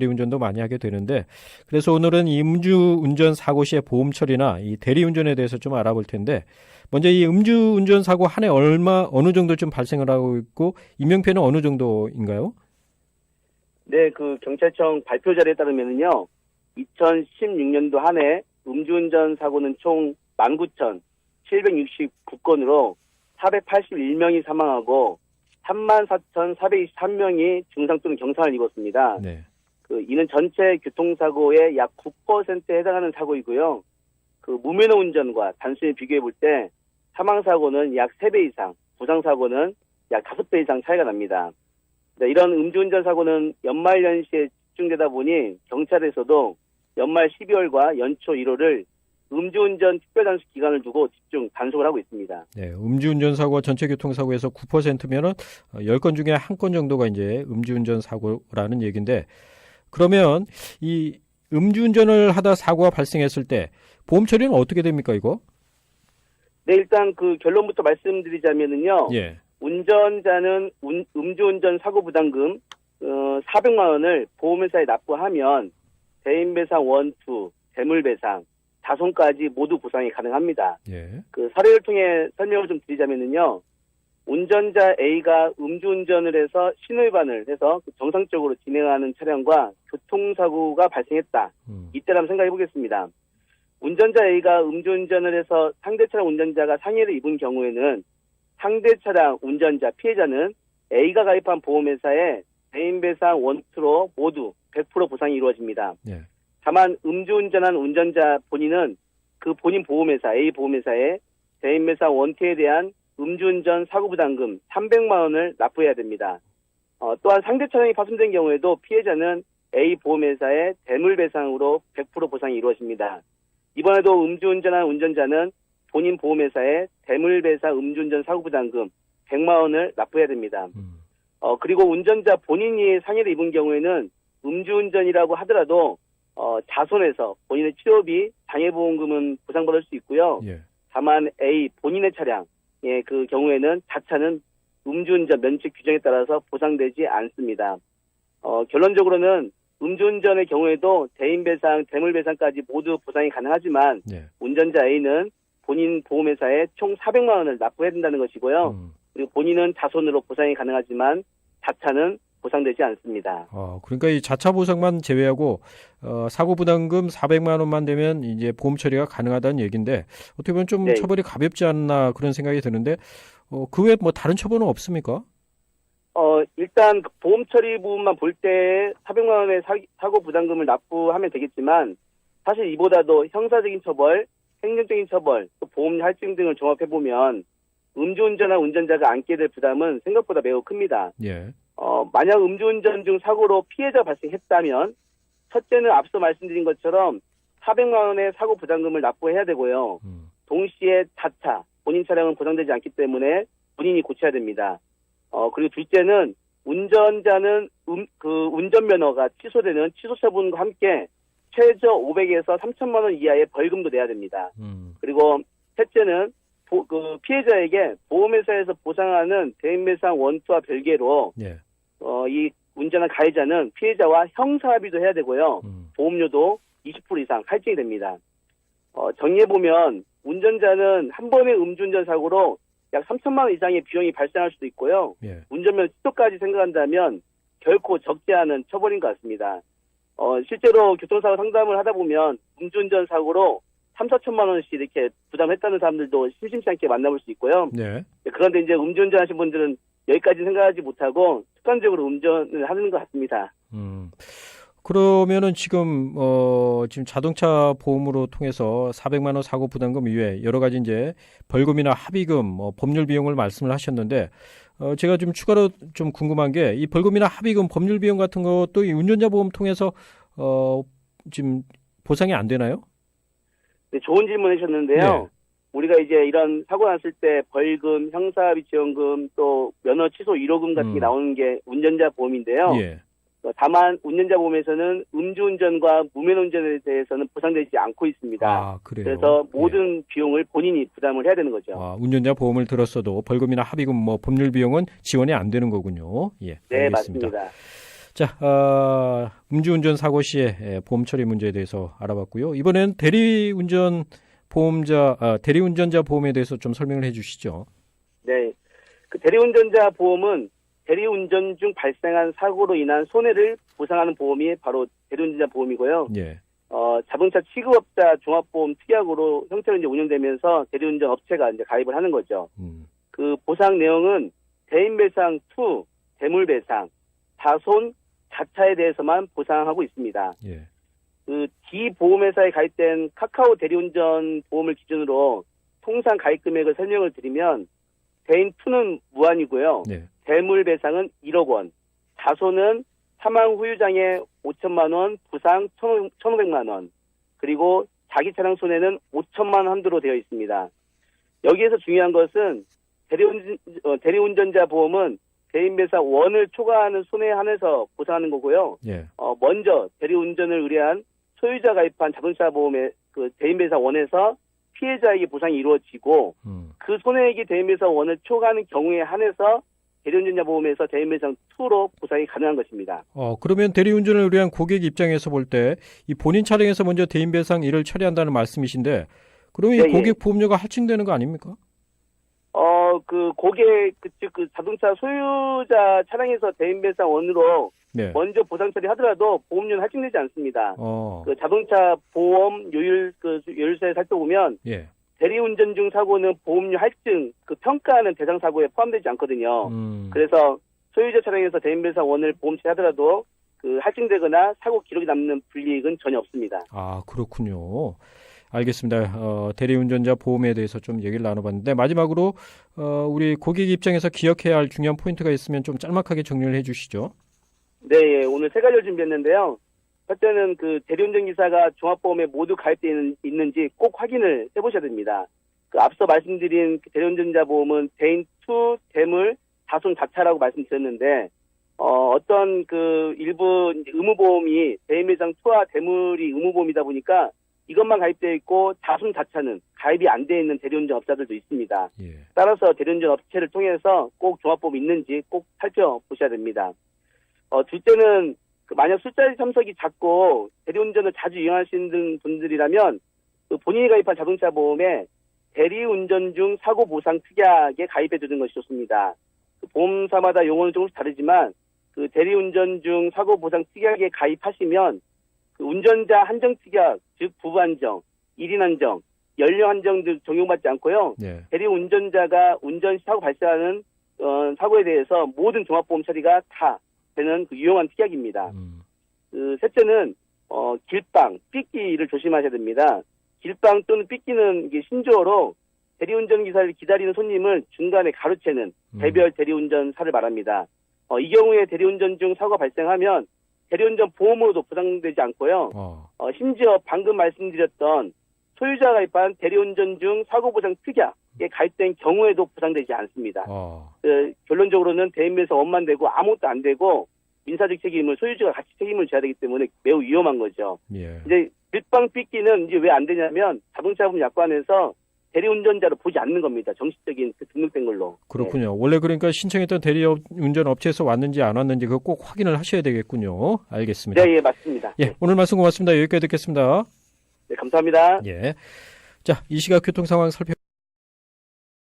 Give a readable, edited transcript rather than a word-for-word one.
대리운전도 많이 하게 되는데 그래서 오늘은 이 음주운전 사고 시의 보험 처리나 이 대리운전에 대해서 좀 알아볼 텐데 먼저 이 음주운전 사고 한 해 어느 정도쯤 발생을 하고 있고 인명피해는 어느 정도인가요? 네, 그 경찰청 발표 자료에 따르면은요, 2016년도 한 해 음주운전 사고는 총 19,769건으로 481명이 사망하고 34,423명이 중상 또는 경상을 입었습니다. 네. 이는 전체 교통사고의 약 9%에 해당하는 사고이고요. 무면허 운전과 단순히 비교해 볼 때 사망사고는 약 3배 이상, 부상사고는 약 5배 이상 차이가 납니다. 네, 이런 음주운전 사고는 연말연시에 집중되다 보니 경찰에서도 연말 12월과 연초 1월을 음주운전 특별단속 기간을 두고 집중 단속을 하고 있습니다. 네, 음주운전 사고가 전체 교통사고에서 9%면은 10건 중에 1건 정도가 이제 음주운전 사고라는 얘기인데 그러면 이 음주운전을 하다 사고가 발생했을 때 보험 처리는 어떻게 됩니까, 이거? 네, 일단 결론부터 말씀드리자면은요. 예. 운전자는 음주운전 사고 부담금 400만 원을 보험회사에 납부하면 대인배상 1, 2, 재물배상, 자손까지 모두 보상이 가능합니다. 예. 사례를 통해 설명을 좀 드리자면은요. 운전자 A가 음주운전을 해서 신호위반을 해서 정상적으로 진행하는 차량과 교통사고가 발생했다. 이때를 한번 생각해 보겠습니다. 운전자 A가 음주운전을 해서 상대 차량 운전자가 상해를 입은 경우에는 상대 차량 운전자 피해자는 A가 가입한 보험회사에 대인배상 1, 2로 모두 100% 보상이 이루어집니다. 예. 다만 음주운전한 운전자 본인은 본인 보험회사 A 보험회사에 대인배상 1, 2에 대한 음주운전 사고부담금 300만 원을 납부해야 됩니다. 또한 상대 차량이 파손된 경우에도 피해자는 A 보험회사에 대물배상으로 100% 보상이 이루어집니다. 이번에도 음주운전한 운전자는 본인 보험회사에 대물배상 음주운전 사고부담금 100만 원을 납부해야 됩니다. 그리고 운전자 본인이 상해를 입은 경우에는 음주운전이라고 하더라도 자손에서 본인의 치료비, 장애보험금은 보상받을 수 있고요. 예. 다만 A 본인의 차량의 경우에는 자차는 음주운전 면책 규정에 따라서 보상되지 않습니다. 결론적으로는 음주운전의 경우에도 대인배상, 대물배상까지 모두 보상이 가능하지만 예. 운전자 A는 본인 보험회사에 총 400만 원을 납부해야 된다는 것이고요. 그리고 본인은 자손으로 보상이 가능하지만 자차는 보상되지 않습니다. 그러니까 이 자차 보상만 제외하고 사고 부담금 400만 원만 되면 이제 보험 처리가 가능하다는 얘기인데 어떻게 보면 좀 네. 처벌이 가볍지 않나 그런 생각이 드는데 그 외에 뭐 다른 처벌은 없습니까? 일단 보험 처리 부분만 볼 때 400만 원의 사고 부담금을 납부하면 되겠지만 사실 이보다도 형사적인 처벌, 행정적인 처벌, 또 보험 할증 등을 종합해 보면 음주운전한 운전자가 안게 될 부담은 생각보다 매우 큽니다. 예. 만약 음주운전 중 사고로 피해자가 발생했다면 첫째는 앞서 말씀드린 것처럼 400만 원의 사고 부담금을 납부해야 되고요. 동시에 자차, 본인 차량은 보상되지 않기 때문에 본인이 고쳐야 됩니다. 그리고 둘째는 운전자는 운전면허가 취소되는 취소 처분과 함께 최저 500에서 3천만 원 이하의 벌금도 내야 됩니다. 그리고 셋째는 피해자에게 보험회사에서 보상하는 대인배상 1, 2와 별개로 예. 이 운전한 가해자는 피해자와 형사합의도 해야 되고요. 보험료도 20% 이상 할증이 됩니다. 정리해보면 운전자는 한 번의 음주운전 사고로 약 3천만 원 이상의 비용이 발생할 수도 있고요. 예. 운전면허 취소까지 생각한다면 결코 적지 않은 처벌인 것 같습니다. 실제로 교통사고 상담을 하다 보면 음주운전 사고로 3, 4천만 원씩 이렇게 부담했다는 사람들도 심심치 않게 만나볼 수 있고요. 네. 그런데 이제 음주운전 하신 분들은 여기까지 생각하지 못하고 습관적으로 운전을 하는 것 같습니다. 그러면은 지금 자동차 보험으로 통해서 400만 원 사고 부담금 이외에 여러 가지 이제 벌금이나 합의금, 법률 비용을 말씀을 하셨는데 제가 좀 추가로 좀 궁금한 게 이 벌금이나 합의금, 법률 비용 같은 것도 이 운전자 보험 통해서 지금 보상이 안 되나요? 네, 좋은 질문 해주셨는데요. 네. 우리가 이제 이런 사고 났을 때 벌금, 형사합의 지원금, 또 면허 취소 위로금 같은 게 나오는 게 운전자 보험인데요. 예. 다만 운전자 보험에서는 음주운전과 무면허 운전에 대해서는 보상되지 않고 있습니다. 그래요. 그래서 모든 비용을 본인이 부담을 해야 되는 거죠. 운전자 보험을 들었어도 벌금이나 합의금, 법률 비용은 지원이 안 되는 거군요. 예. 네, 알겠습니다. 맞습니다. 자, 음주운전 사고 시에 보험 처리 문제에 대해서 알아봤고요. 이번엔 대리운전자 보험에 대해서 좀 설명을 해주시죠. 네. 그 대리운전자 보험은 대리운전 중 발생한 사고로 인한 손해를 보상하는 보험이 바로 대리운전자 보험이고요. 예. 자동차 취급업자 종합보험 특약으로 형태로 이제 운영되면서 대리운전 업체가 이제 가입을 하는 거죠. 그 보상 내용은 대인배상 2, 대물배상, 다손, 자차에 대해서만 보상하고 있습니다. 예. 그 D보험회사에 가입된 카카오 대리운전 보험을 기준으로 통상 가입 금액을 설명을 드리면 대인 2는 무한이고요. 네. 대물배상은 1억 원, 다손은 사망 후유장애 5천만 원, 부상 1,500만 원, 그리고 자기 차량 손해는 5천만 원 한도로 되어 있습니다. 여기에서 중요한 것은 대리운전자 보험은 대인배상 1을 초과하는 손해에 한해서 보상하는 거고요. 예. 먼저 대리운전을 의뢰한 소유자 가입한 자동차 보험의 그 대인배상 1에서 피해자에게 보상이 이루어지고 그 손해액이 대인배상 1을 초과하는 경우에 한해서 대리운전자 보험에서 대인배상 2로 보상이 가능한 것입니다. 그러면 대리운전을 의뢰한 고객 입장에서 볼 때 이 본인 차량에서 먼저 대인배상 1을 처리한다는 말씀이신데 그러면 이 고객 보험료가 할증되는 거 아닙니까? 그 고객, 즉 그 자동차 소유자 차량에서 대인배상 1으로 네. 먼저 보상 처리하더라도 보험료는 할증되지 않습니다. 그 자동차 보험 요율서에 살펴보면 예. 대리운전 중 사고는 보험료 할증, 그 평가하는 대상 사고에 포함되지 않거든요. 그래서 소유자 차량에서 대인배상 1을 보험 처리하더라도 그 할증되거나 사고 기록이 남는 불이익은 전혀 없습니다. 아, 그렇군요. 알겠습니다. 대리운전자 보험에 대해서 좀 얘기를 나눠봤는데 마지막으로 우리 고객 입장에서 기억해야 할 중요한 포인트가 있으면 좀 짤막하게 정리를 해주시죠. 네, 예, 오늘 세 가지를 준비했는데요. 첫째는 그 대리운전 기사가 종합보험에 모두 가입되어 있는지 꼭 확인을 해보셔야 됩니다. 그 앞서 말씀드린 대리운전자 보험은 대인 2, 대물, 다손, 자차라고 말씀드렸는데 어떤 그 일부 의무보험이 대인배상 2와 대물이 의무보험이다 보니까 이것만 가입되어 있고 다손, 자차는 가입이 안 되어 있는 대리운전 업자들도 있습니다. 예. 따라서 대리운전 업체를 통해서 꼭 종합보험이 있는지 꼭 살펴보셔야 됩니다. 둘째는 만약 술자리 참석이 작고 대리운전을 자주 이용하시는 분들이라면 그 본인이 가입한 자동차 보험에 대리운전 중 사고 보상 특약에 가입해 두는 것이 좋습니다. 그 보험사마다 용어는 조금씩 다르지만 그 대리운전 중 사고 보상 특약에 가입하시면 그 운전자 한정 특약, 즉 부부 한정, 1인 한정, 연령 한정 등 적용받지 않고요. 네. 대리운전자가 운전 시 사고 발생하는 사고에 대해서 모든 종합보험 처리가 다 되는 그 유용한 특약입니다. 그 셋째는 길빵, 삐끼를 조심하셔야 됩니다. 길빵 또는 삐끼는 이게 신조어로 대리운전 기사를 기다리는 손님을 중간에 가로채는 개별 대리운전사를 말합니다. 이 경우에 대리운전 중 사고가 발생하면 대리운전 보험으로도 보상되지 않고요. 심지어 방금 말씀드렸던 소유자가 가입한 대리운전 중 사고보상 특약에 가입된 경우에도 보상되지 않습니다. 결론적으로는 대인배상 1만 되고 아무것도 안 되고 민사적 책임을 소유주가 같이 책임을 져야 되기 때문에 매우 위험한 거죠. 예. 이제 밀빵 삐끼는 이제 왜 안 되냐면 자동차보험 약관에서 대리운전자로 보지 않는 겁니다. 정식적인 그 등록된 걸로. 그렇군요. 네. 원래 그러니까 신청했던 대리운전 업체에서 왔는지 안 왔는지 그거 꼭 확인을 하셔야 되겠군요. 알겠습니다. 네, 예, 맞습니다. 예, 오늘 말씀 고맙습니다. 여기까지 듣겠습니다. 네, 감사합니다. 예. 자, 이 시각 교통 상황 살펴보겠습니다.